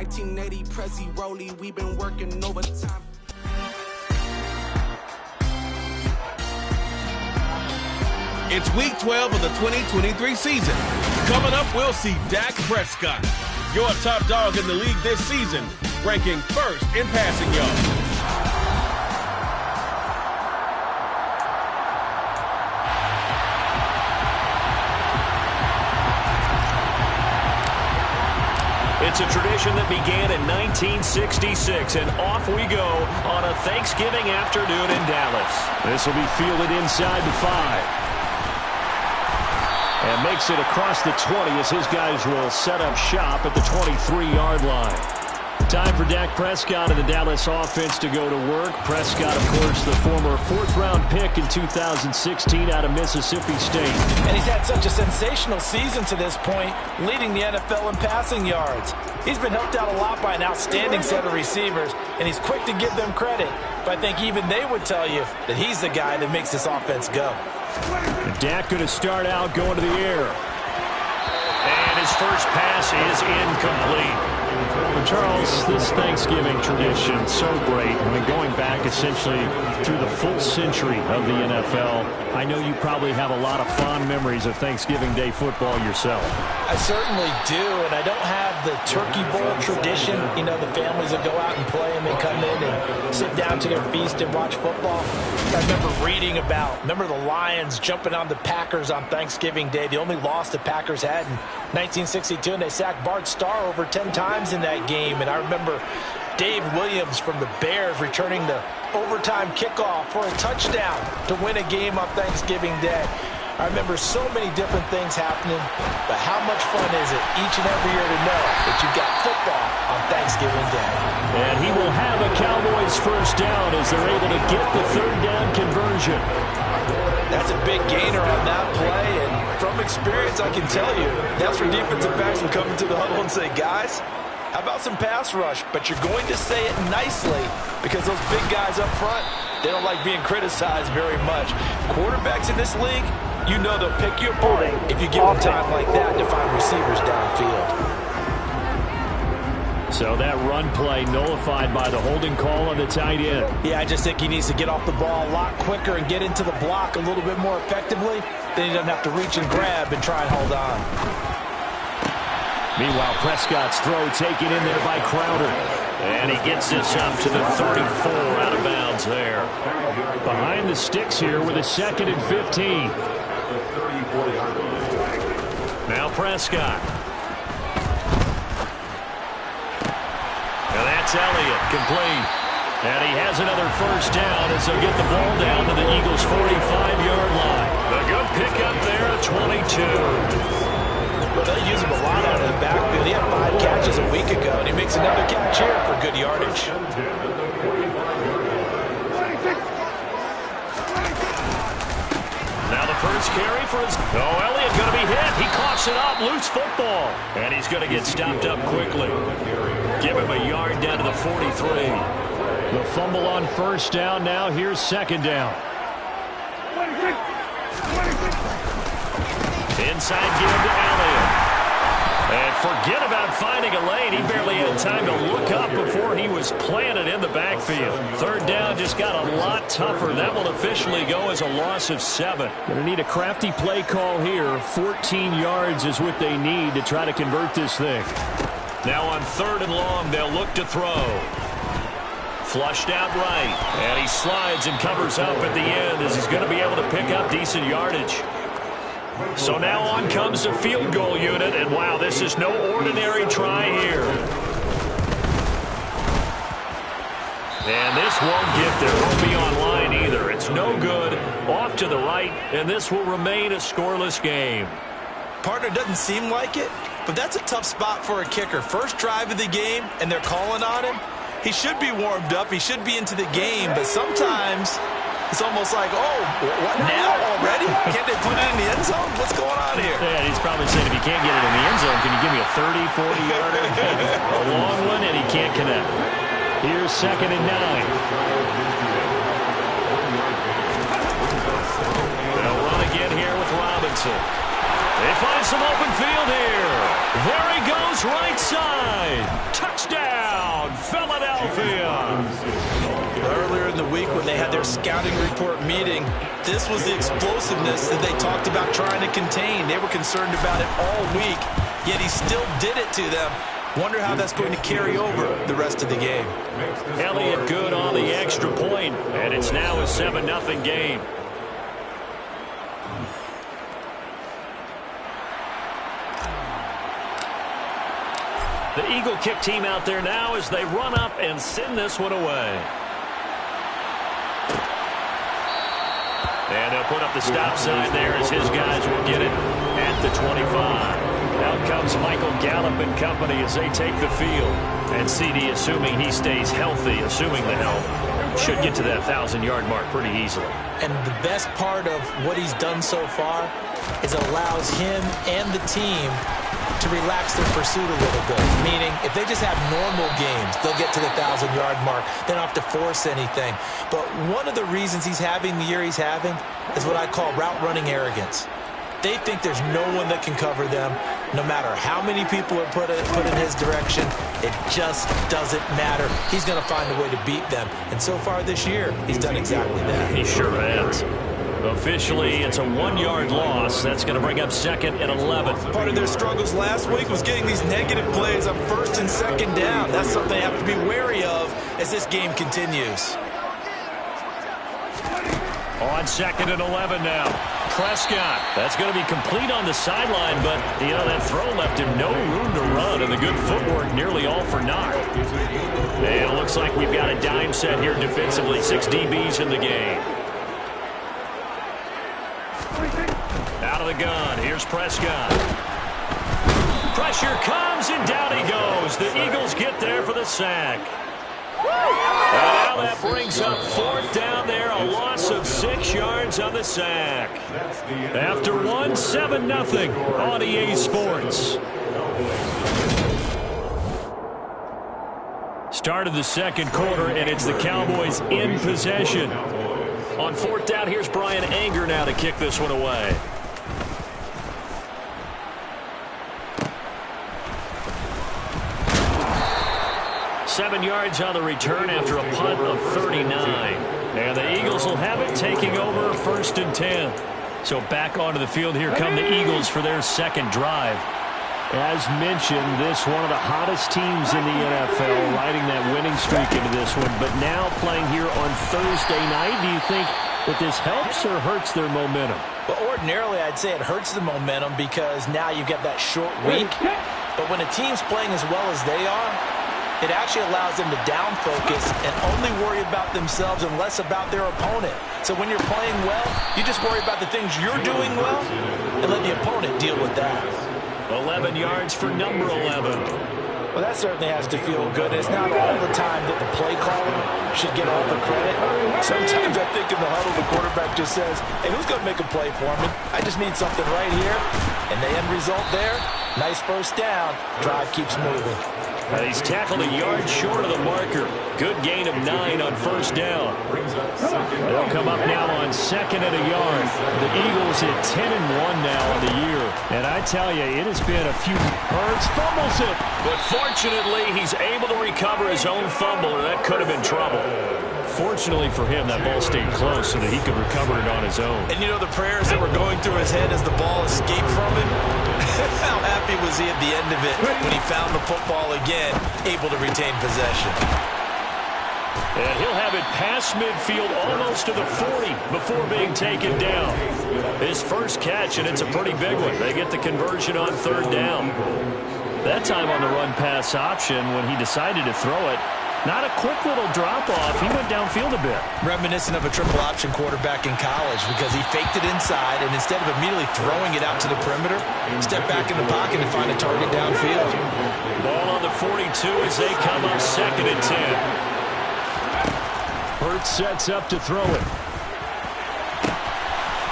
1980 Prezi Rolly, we've been working overtime. It's week 12 of the 2023 season. Coming up, we'll see Dak Prescott, your top dog in the league this season, ranking first in passing yards. It's a tradition that began in 1966, and off we go on a Thanksgiving afternoon in Dallas. This will be fielded inside the 5. And makes it across the 20 as his guys will set up shop at the 23-yard line. Time for Dak Prescott and the Dallas offense to go to work. Prescott, of course, the former fourth-round pick in 2016 out of Mississippi State. And he's had such a sensational season to this point, leading the NFL in passing yards. He's been helped out a lot by an outstanding set of receivers, and he's quick to give them credit. But I think even they would tell you that he's the guy that makes this offense go. Dak going to start out going to the air. And his first pass is incomplete. Well, Charles, this Thanksgiving tradition, so great. I mean, going back essentially through the full century of the NFL, I know you probably have a lot of fond memories of Thanksgiving Day football yourself. I certainly do, and I don't have the turkey bowl tradition. You know, the families that go out and play and they come in and sit down to their feast and watch football. I remember reading remember the Lions jumping on the Packers on Thanksgiving Day, the only loss the Packers had in 1962, and they sacked Bart Starr over 10 times in that game. And I remember Dave Williams from the Bears returning the overtime kickoff for a touchdown to win a game on Thanksgiving Day. I remember so many different things happening, but how much fun is it each and every year to know that you've got football on Thanksgiving Day? And he will have a Cowboys first down as they're able to get the third down conversion. That's a big gainer on that play, and from experience, I can tell you, that's where defensive backs will come into the huddle and say, guys, how about some pass rush? But you're going to say it nicely because those big guys up front, they don't like being criticized very much. Quarterbacks in this league, you know they'll pick you apart if you give them time like that to find receivers downfield. So that run play nullified by the holding call on the tight end. Yeah, I just think he needs to get off the ball a lot quicker and get into the block a little bit more effectively. Then he doesn't have to reach and grab and try and hold on. Meanwhile, Prescott's throw taken in there by Crowder. And he gets this up to the 34 out of bounds there. Behind the sticks here with a 2nd and 15. Now Prescott. And that's Elliott, complete. And he has another first down as they'll get the ball down to the Eagles' 45-yard line. A good pickup there at 22. Well, they use him a lot out of the backfield. He had 5 catches a week ago, and he makes another catch here for good yardage. Now the first carry for his... Oh, Elliott going to be hit. He coughs it up. Loose football. And he's going to get stopped up quickly. Give him a yard down to the 43. The fumble on first down. Now here's second down. Inside give to Elliott. And forget about finding a lane. He barely had time to look up before he was planted in the backfield. Third down just got a lot tougher. That will officially go as a loss of 7. Going to need a crafty play call here. 14 yards is what they need to try to convert this thing. Now on 3rd and long, they'll look to throw. Flushed out right. And he slides and covers up at the end as he's going to be able to pick up decent yardage. So now on comes the field goal unit, and wow, this is no ordinary try here. And this won't get there. Won't be online either. It's no good. Off to the right, and this will remain a scoreless game. Partner, doesn't seem like it, but that's a tough spot for a kicker. First drive of the game, and they're calling on him. He should be warmed up. He should be into the game, but sometimes it's almost like, oh, what now already? Can't they put it in the end zone? What's going on here? Yeah, he's probably saying, if you can't get it in the end zone, can you give me a 30, 40-yarder? A long one, and he can't connect. Here's 2nd and 9. They'll run again here with Robinson. They find some open field here. There he goes, right side. Touchdown. week when they had their scouting report meeting. This was the explosiveness that they talked about trying to contain. They were concerned about it all week, yet he still did it to them. Wonder how that's going to carry over the rest of the game. Elliott good on the extra point, and it's now a 7-0 game. The Eagle kick team out there now as they run up and send this one away. And they'll put up the stop sign there as his guys will get it at the 25. Out comes Michael Gallup and company as they take the field. And CD, assuming he stays healthy, assuming the health, should get to that 1,000-yard mark pretty easily. And the best part of what he's done so far is it allows him and the team to relax their pursuit a little bit. Meaning, if they just have normal games, they'll get to the 1,000-yard mark. They don't have to force anything. But one of the reasons he's having the year he's having is what I call route running arrogance. They think there's no one that can cover them. No matter how many people are put in his direction, it just doesn't matter. He's going to find a way to beat them. And so far this year, he's done exactly that. He sure has. Officially, it's a 1-yard loss. That's going to bring up 2nd and 11. Part of their struggles last week was getting these negative plays on 1st and 2nd down. That's something they have to be wary of as this game continues. On 2nd and 11 now. Prescott. That's going to be complete on the sideline, but, that throw left him no room to run, and the good footwork nearly all for naught. And it looks like we've got a dime set here defensively. 6 DBs in the game. Out of the gun. Here's Prescott. Pressure comes, and down he goes. The Eagles get there for the sack. And now that brings up 4th down there, a loss of 6 yards on the sack. After 7-0 on EA Sports. Start of the 2nd quarter, and it's the Cowboys in possession. On 4th down, here's Brian Anger now to kick this one away. Seven yards on the return after a punt of 39. And the Eagles will have it, taking over 1st and 10. So back onto the field, here come the Eagles for their 2nd drive. As mentioned, this one of the hottest teams in the NFL, riding that winning streak into this one, but now playing here on Thursday night. Do you think that this helps or hurts their momentum? Well, ordinarily, I'd say it hurts the momentum because now you get that short week. But when a team's playing as well as they are, it actually allows them to down focus and only worry about themselves and less about their opponent. So when you're playing well, you just worry about the things you're doing well and let the opponent deal with that. 11 yards for number 11. Well, that certainly has to feel good. It's not all the time that the play caller should get all the credit. Sometimes I think in the huddle, the quarterback just says, hey, who's going to make a play for me? I just need something right here. And the end result there, nice 1st down. Drive keeps moving. He's tackled a yard short of the marker. Good gain of 9 on 1st down. They'll come up now on 2nd and a yard. The Eagles at 10-1 now on the year. And I tell you, it has been a few. Hurts fumbles it. But fortunately, he's able to recover his own fumble, or that could have been trouble. Fortunately for him, that ball stayed close so that he could recover it on his own. And the prayers that were going through his head as the ball escaped from him? How happy was he at the end of it when he found the football again, able to retain possession? And he'll have it past midfield almost to the 40 before being taken down. His first catch, and it's a pretty big one. They get the conversion on 3rd down. That time on the run-pass option when he decided to throw it. Not a quick little drop-off. He went downfield a bit. Reminiscent of a triple option quarterback in college because he faked it inside, and instead of immediately throwing it out to the perimeter, step back in the pocket and find a target downfield. Ball on the 42 as they come up 2nd and 10. Hurts sets up to throw it.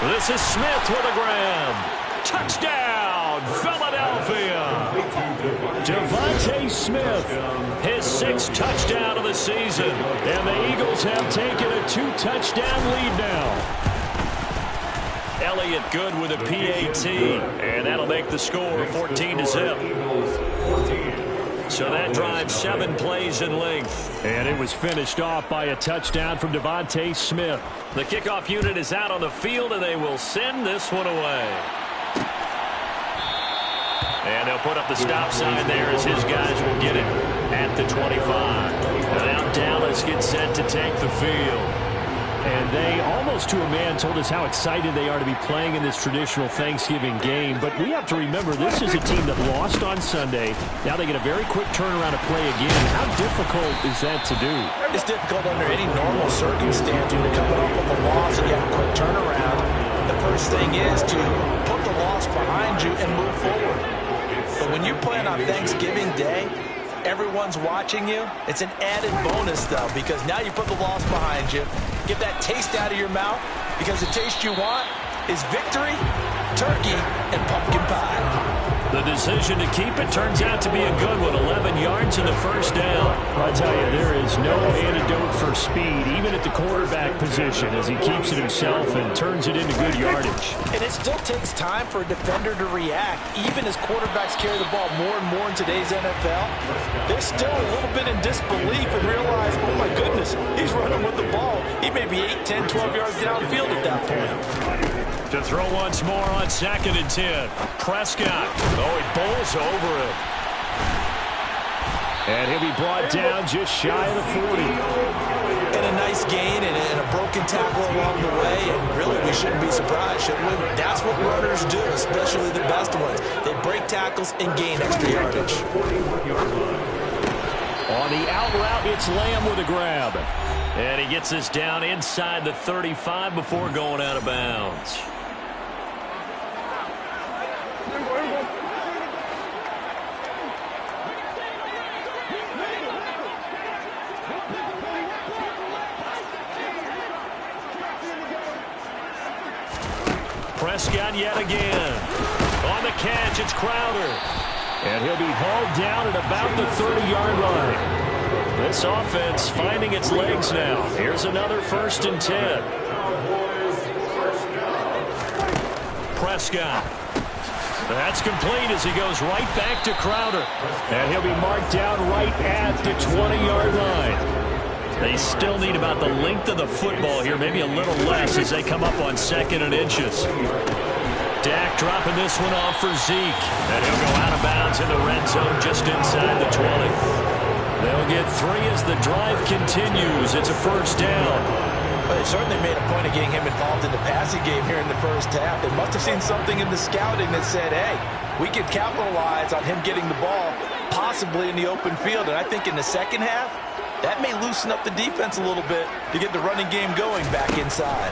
This is Smith with a grab. Touchdown, Philadelphia. Devontae Smith, his 6th touchdown of the season. And the Eagles have taken a 2-touchdown lead now. Elliott good with a PAT. And that'll make the score 14-0. So that drive 7 plays in length. And it was finished off by a touchdown from Devontae Smith. The kickoff unit is out on the field, and they will send this one away. And they'll put up the stop sign there as his guys will get it at the 25. And now Dallas gets set to take the field. And they, almost to a man, told us how excited they are to be playing in this traditional Thanksgiving game. But we have to remember, this is a team that lost on Sunday. Now they get a very quick turnaround to play again. How difficult is that to do? It's difficult under any normal circumstance when you're coming off of a loss and you have a quick turnaround. The first thing is to put the loss behind you and move forward. But when you're playing on Thanksgiving Day, everyone's watching you. It's an added bonus, though, because now you put the loss behind you. Get that taste out of your mouth, because the taste you want is victory, turkey, and pumpkin pie. The decision to keep it turns out to be a good one. 11 yards in the first down. I'll tell you, there is no antidote for speed, even at the quarterback position, as he keeps it himself and turns it into good yardage. And it still takes time for a defender to react. Even as quarterbacks carry the ball more and more in today's NFL, they're still a little bit in disbelief and realize, oh my goodness, he's running with the ball. He may be 8, 10, 12 yards downfield at that point. To throw once more on 2nd and 10. Prescott. Oh, he bowls over him. And he'll be brought down just shy of the 40. And a nice gain and a broken tackle along the way. And really, we shouldn't be surprised, should we? That's what runners do, especially the best ones. They break tackles and gain extra yardage. On the out route, it's Lamb with a grab. And he gets this down inside the 35 before going out of bounds. Prescott yet again. On the catch, it's Crowder. And he'll be hauled down at about the 30-yard line. This offense finding its legs now. Here's another 1st and 10. Prescott. That's complete as he goes right back to Crowder. And he'll be marked down right at the 20-yard line. They still need about the length of the football here, maybe a little less as they come up on 2nd and inches. Dak dropping this one off for Zeke. And he'll go out of bounds in the red zone just inside the 20. They'll get 3 as the drive continues. It's a 1st down. But they certainly made a point of getting him involved in the passing game here in the first half. They must have seen something in the scouting that said, hey, we can capitalize on him getting the ball possibly in the open field. And I think in the second half, that may loosen up the defense a little bit to get the running game going back inside.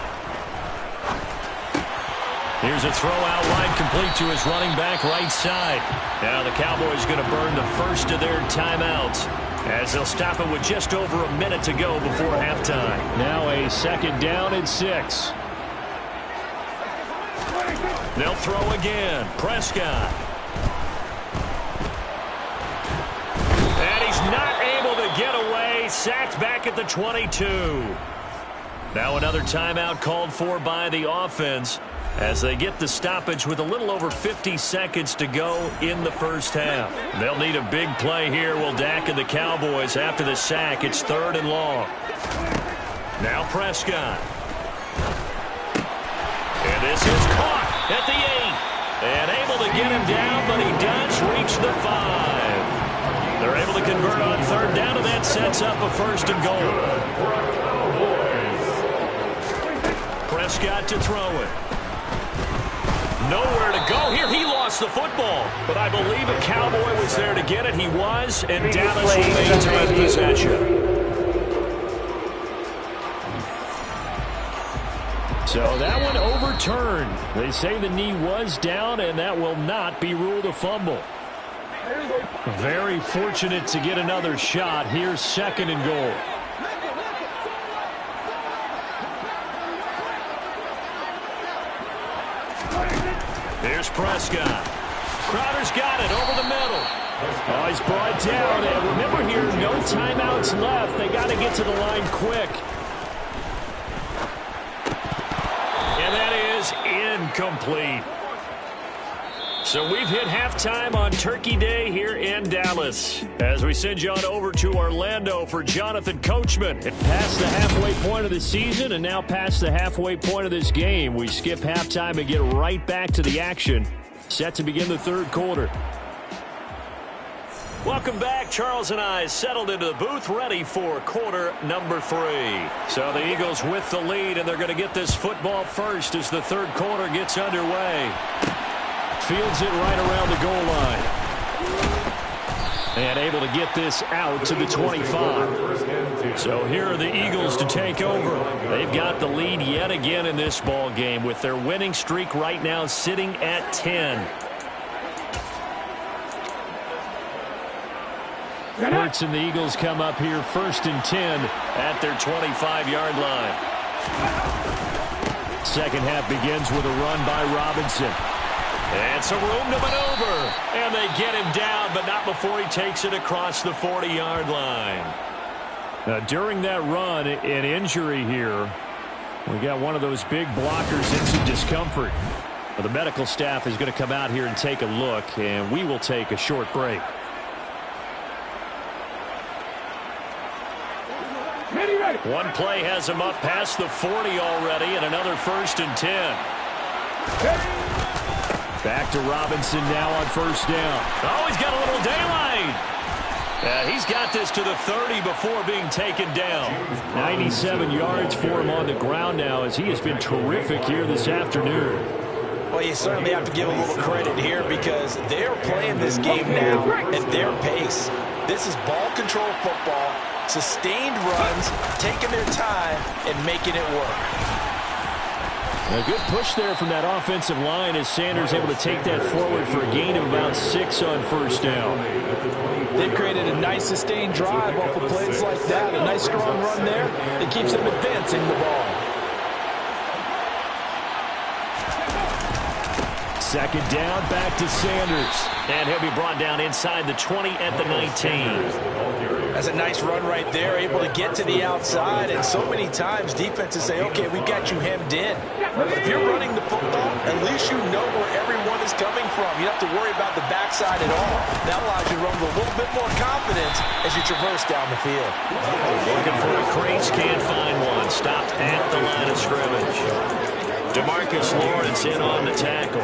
Here's a throw out wide complete to his running back right side. Now the Cowboys going to burn the first of their timeouts as they'll stop it with just over a minute to go before halftime. Now a 2nd down and 6. They'll throw again. Prescott. And he's not able to get away. Sacked back at the 22. Now another timeout called for by the offense as they get the stoppage with a little over 50 seconds to go in the first half. They'll need a big play here, will Dak and the Cowboys after the sack. It's 3rd and long. Now Prescott. And this is caught at the 8. And able to get him down, but he does reach the 5. They're able to convert on 3rd down, and that sets up a 1st and goal. Prescott to throw it. Nowhere to go here. He lost the football, but I believe a Cowboy was there to get it. He was, and Dallas remains in possession. So that one overturned. They say the knee was down, and that will not be ruled a fumble. Very fortunate to get another shot. Here's 2nd and goal. Here's Prescott. Crowder's got it over the middle. Oh, he's brought down. And remember here, no timeouts left. They got to get to the line quick. And that is incomplete. So we've hit halftime on Turkey Day here in Dallas. As we send you on over to Orlando for Jonathan Coachman. It passed the halfway point of the season and now past the halfway point of this game. We skip halftime and get right back to the action. Set to begin the third quarter. Welcome back. Charles and I settled into the booth, ready for quarter number 3. So the Eagles with the lead, and they're going to get this football first as the third quarter gets underway. Fields it right around the goal line. And able to get this out to the 25. So here are the Eagles to take over. They've got the lead yet again in this ball game with their winning streak right now sitting at 10. Hurts and the Eagles come up here 1st and 10 at their 25-yard line. Second half begins with a run by Robinson. And some room to maneuver. And they get him down, but not before he takes it across the 40-yard line. Now, during that run, an injury here. We got one of those big blockers in some discomfort. Well, the medical staff is going to come out here and take a look, and we will take a short break. One play has him up past the 40 already, and another 1st and 10. Back to Robinson now on 1st down. Oh, he's got a little daylight. He's got this to the 30 before being taken down. 97 yards for him on the ground now as he has been terrific here this afternoon. Well, you certainly have to give a little credit here because they're playing this game now at their pace. This is ball control football, sustained runs, taking their time, and making it work. A good push there from that offensive line as Sanders able to take that forward for a gain of about 6 on 1st down. They've created a nice sustained drive off of plays like that. A nice strong run there that keeps them advancing the ball. Second down, back to Sanders. And he'll be brought down inside the 20 at the 19. That's a nice run right there, able to get to the outside. And so many times defenses say, okay, we got you hemmed in. If you're running the football, at least you know where everyone is coming from. You don't have to worry about the backside at all. That allows you to run with a little bit more confidence as you traverse down the field. Looking for a crease, can't find one. Stopped at the line of scrimmage. DeMarcus Lawrence in on the tackle.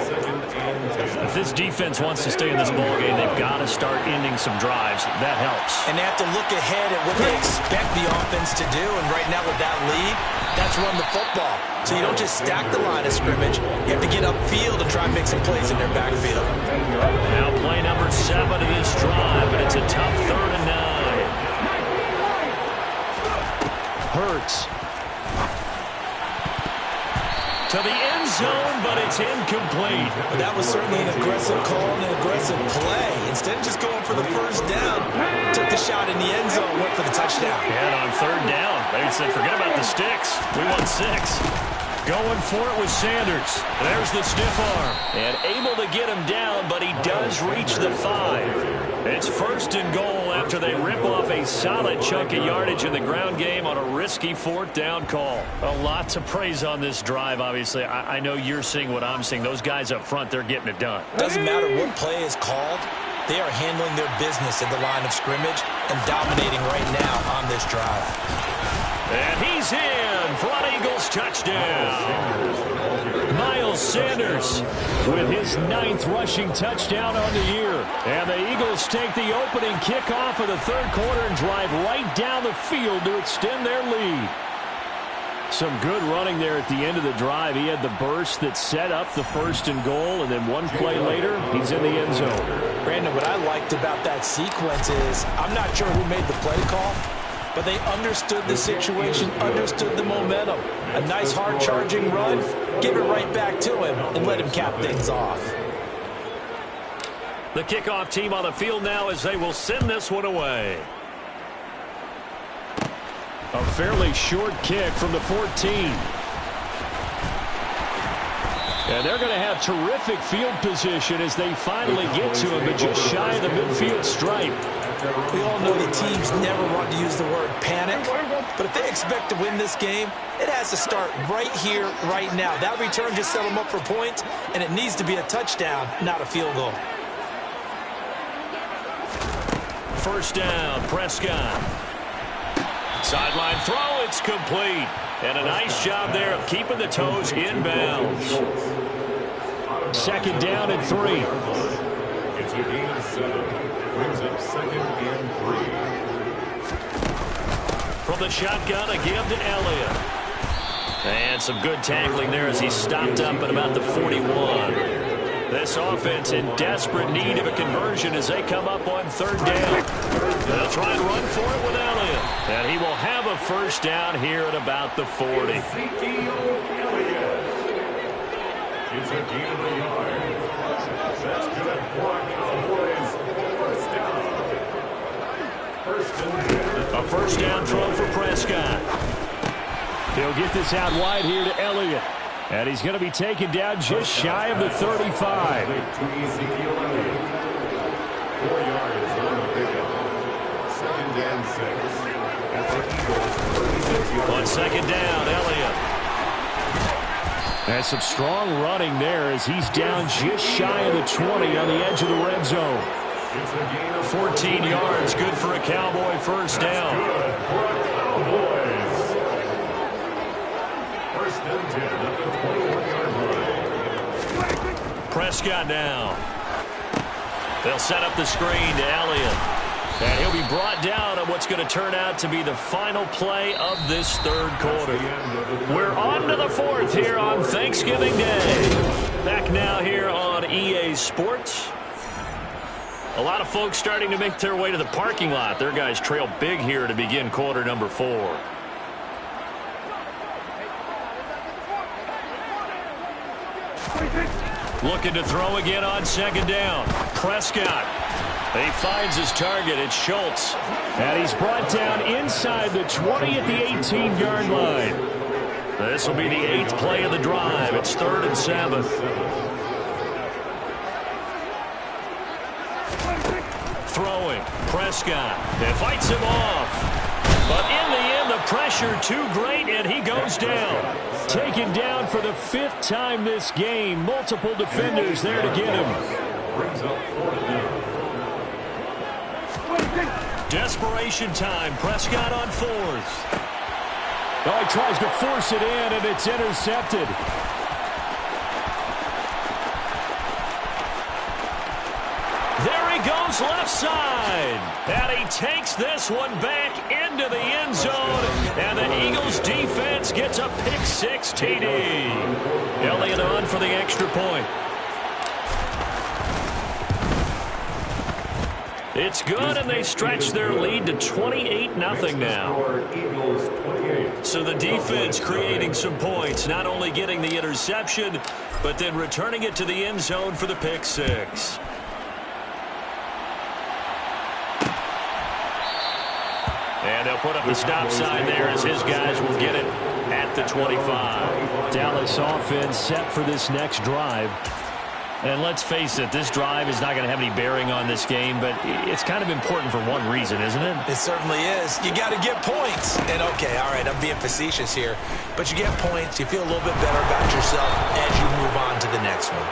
If this defense wants to stay in this ballgame, they've got to start ending some drives. That helps. And they have to look ahead at what they expect the offense to do. And right now with that lead, that's run the football. So you don't just stack the line of scrimmage. You have to get upfield and try and make some plays in their backfield. Now play number 7 of this drive, but it's a tough 3rd and 9. Hurts. To the end zone, but it's incomplete. But that was certainly an aggressive call and an aggressive play. Instead of just going for the 1st down, took the shot in the end zone, went for the touchdown. And on 3rd down, they said, forget about the sticks. We won 6. Going for it with Sanders. There's the stiff arm. And able to get him down, but he does reach the 5. It's 1st and goal after they rip off a solid chunk of yardage in the ground game on a risky 4th down call. A lot to praise on this drive, obviously. I know you're seeing what I'm seeing. Those guys up front, they're getting it done. Doesn't matter what play is called. They are handling their business at the line of scrimmage and dominating right now on this drive. And he's in for an Eagles touchdown. Miles Sanders with his 9th rushing touchdown on the year. And the Eagles take the opening kickoff of the 3rd quarter and drive right down the field to extend their lead. Some good running there at the end of the drive. He had the burst that set up the 1st and goal, and then one play later, he's in the end zone. Brandon, what I liked about that sequence is I'm not sure who made the play call, but they understood the situation, understood the momentum. A nice hard-charging run, give it right back to him, and let him cap things off. The kickoff team on the field now as they will send this one away. A fairly short kick from the 14. And they're going to have terrific field position as they finally get to him, but just shy of the midfield stripe. We all know the teams never want to use the word panic, but if they expect to win this game, it has to start right here, right now. That return just set them up for points, and it needs to be a touchdown, not a field goal. First down, Prescott. Sideline throw, it's complete. And a nice job there of keeping the toes inbounds. Second down and 3. It's a gain of 7. Brings up 2nd and 3. From the shotgun, a give to Elliott. And some good tackling there as he stopped up at about the 41. This offense in desperate need of a conversion as they come up on 3rd down. They'll try and run for it with Elliott. And he will have a first down here at about the 40. It's a gain of a yard. That's good for Cowboys. First down. A first down throw for Prescott. He'll get this out wide here to Elliott. And he's going to be taken down just shy of the 35. 4 yards on the pickup. 2nd and 6. On 2nd down, Elliott. And some strong running there as he's down just shy of the 20 on the edge of the red zone. 14 yards, good for a Cowboy first down. First and 10 at the 21-yard line. Prescott now. They'll set up the screen to Elliott. And he'll be brought down on what's going to turn out to be the final play of this 3rd quarter. We're on to the 4th here on Thanksgiving Day. Back now here on EA Sports. A lot of folks starting to make their way to the parking lot. Their guys trail big here to begin quarter number 4. Looking to throw again on 2nd down. Prescott. He finds his target. It's Schultz. And he's brought down inside the 20 at the 18-yard line. This will be the 8th play of the drive. It's 3rd and 7. Throwing. Prescott. And fights him off. But in the end, the pressure too great, and he goes down. Taken down for the 5th time this game. Multiple defenders there to get him. Brings up 4th down. Desperation time. Prescott on 4th. Oh, he tries to force it in, and it's intercepted. There he goes left side. And he takes this one back into the end zone. And the Eagles defense gets a pick-6 TD. Elliott on for the extra point. It's good, and they stretch their lead to 28-0 now. So the defense creating some points, not only getting the interception, but then returning it to the end zone for the pick-6. And they'll put up the stop sign there as his guys will get it at the 25. Dallas offense set for this next drive. And let's face it, this drive is not going to have any bearing on this game, but it's kind of important for one reason, isn't it? It certainly is. You got to get points. And, okay, all right, I'm being facetious here. But you get points, you feel a little bit better about yourself as you move on to the next one.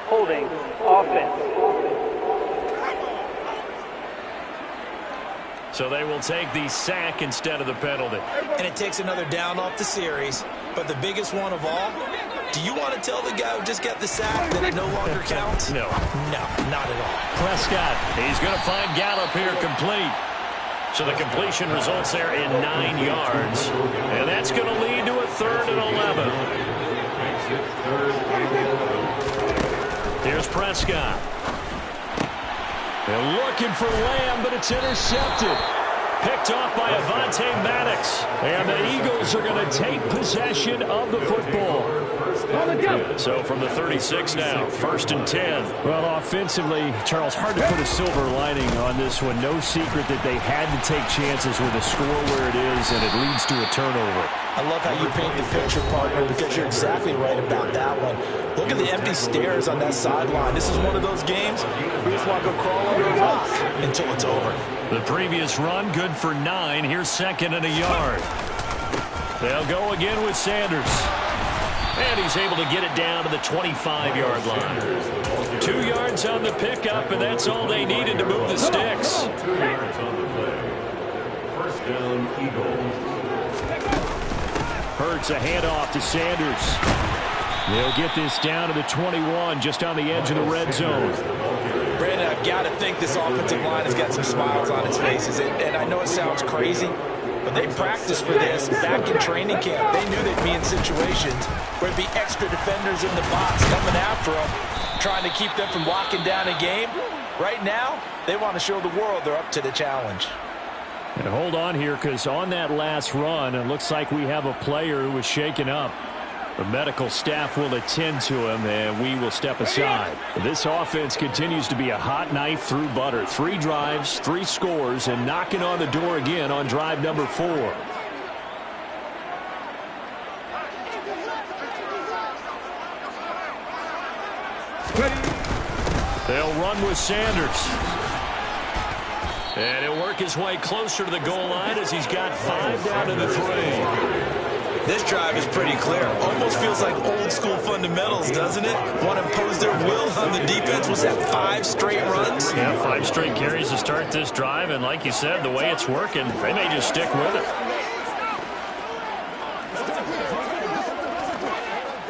Holding offense. So they will take the sack instead of the penalty. And it takes another down off the series. But the biggest one of all, do you want to tell the guy who just got the sack that it no longer counts? No. No, not at all. Prescott, he's going to find Gallup here complete. So the completion results there in 9 yards. And that's going to lead to a 3rd and 11. Here's Prescott. They're looking for Lamb, but it's intercepted. Picked off by Avonte Maddox. And the Eagles are going to take possession of the football. So from the 36 now, 1st and 10. Well, offensively, Charles, hard to put a silver lining on this one. No secret that they had to take chances with a score where it is, and it leads to a turnover. I love how you paint the picture, partner, because you're exactly right about that one. Look at the empty stares on that sideline. This is one of those games where you just want to go crawl under a rock until it's over. The previous run, good for 9. Here's second and a yard. They'll go again with Sanders. And he's able to get it down to the 25-yard line. 2 yards on the pickup, and that's all they needed to move the sticks. 2 yards on the play. First down, Eagles. Hurts a handoff to Sanders. They'll get this down to the 21, just on the edge of the red zone. Brandon, I've got to think this offensive line has got some smiles on its faces. And I know it sounds crazy, but they practiced for this back in training camp. They knew they'd be in situations where there'd be extra defenders in the box coming after them, trying to keep them from locking down a game. Right now, they want to show the world they're up to the challenge. And hold on here, because on that last run, it looks like we have a player who was shaken up. The medical staff will attend to him, and we will step aside. This offense continues to be a hot knife through butter. 3 drives, 3 scores, and knocking on the door again on drive number 4. They'll run with Sanders. And he'll work his way closer to the goal line as he's got 5 down to the 3. This drive is pretty clear. Almost feels like old school fundamentals, doesn't it? Want to impose their will on the defense. Was that 5 straight runs? Yeah, 5 straight carries to start this drive. And like you said, the way it's working, they may just stick with it.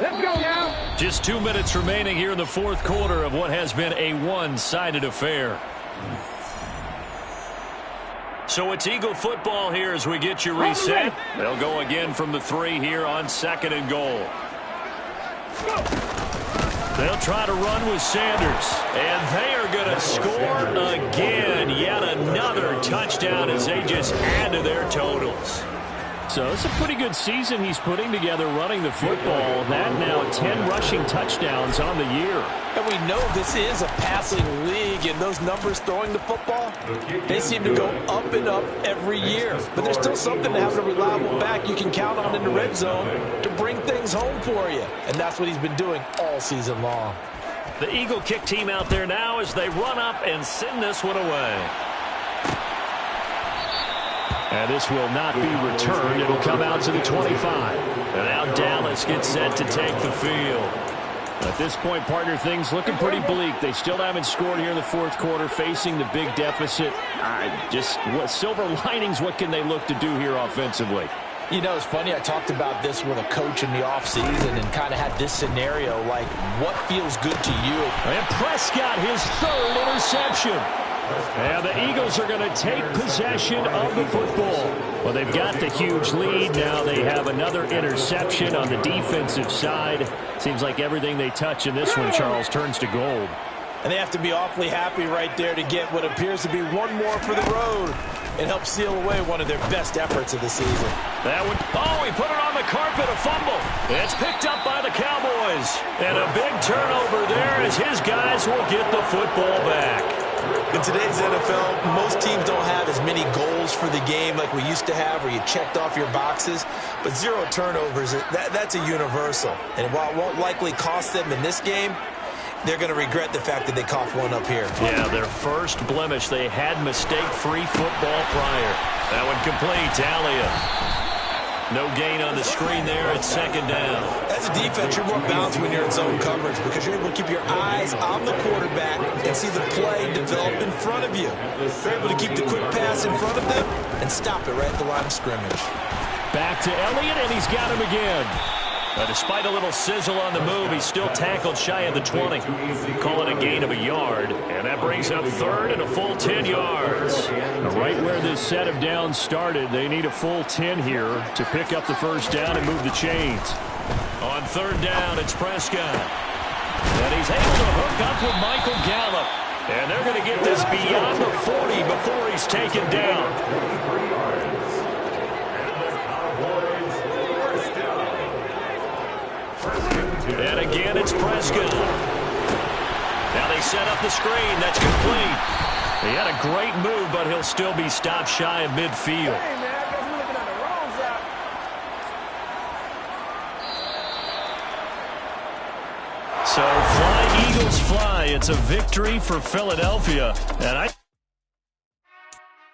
Let's go now. Just 2 minutes remaining here in the fourth quarter of what has been a one-sided affair. So it's Eagle football here as we get you reset. They'll go again from the 3 here on 2nd and goal. They'll try to run with Sanders. And they are going to score again. Yet another touchdown as they just add to their totals. So it's a pretty good season he's putting together running the football. That now 10 rushing touchdowns on the year. And we know this is a passing league, and those numbers throwing the football, they seem to go up and up every year. But there's still something to have a reliable back you can count on in the red zone to bring things home for you. And that's what he's been doing all season long. The Eagle kick team out there now as they run up and send this one away. And this will not be returned. It'll come out to the 25. And now Dallas gets set to take the field. At this point, partner, things looking pretty bleak. They still haven't scored here in the fourth quarter, facing the big deficit. What silver linings, what can they look to do here offensively? You know, it's funny. I talked about this with a coach in the offseason and kind of had this scenario, like, what feels good to you? And Prescott, his 3rd interception. And the Eagles are going to take possession of the football. Well, they've got the huge lead. Now they have another interception on the defensive side. Seems like everything they touch in this one, Charles, turns to gold. And they have to be awfully happy right there to get what appears to be one more for the road and help seal away one of their best efforts of the season. That one, he put it on the carpet, a fumble. It's picked up by the Cowboys. And a big turnover there as his guys will get the football back. In today's NFL, most teams don't have as many goals for the game like we used to have where you checked off your boxes. But 0 turnovers, that's a universal. And while it won't likely cost them in this game, they're going to regret the fact that they coughed one up here. Yeah, their first blemish. They had mistake-free football prior. That one complete to Elliott. No gain on the screen there at 2nd down. As a defense, you're more balanced when you're in zone coverage because you're able to keep your eyes on the quarterback and see the play develop in front of you. You're able to keep the quick pass in front of them and stop it right at the line of scrimmage. Back to Elliott, and he's got him again. Despite a little sizzle on the move, he's still tackled shy of the 20. Call it a gain of a yard. And that brings up 3rd and a full 10 yards. Right where this set of downs started, they need a full 10 here to pick up the first down and move the chains. On 3rd down, it's Prescott. And he's able to hook up with Michael Gallup. And they're going to get this beyond the 40 before he's taken down. And again, it's Prescott. Now they set up the screen. That's complete. He had a great move, but he'll still be stopped shy of midfield. Hey, man, I guess we're looking at the wrong side. So fly, Eagles, fly. It's a victory for Philadelphia. And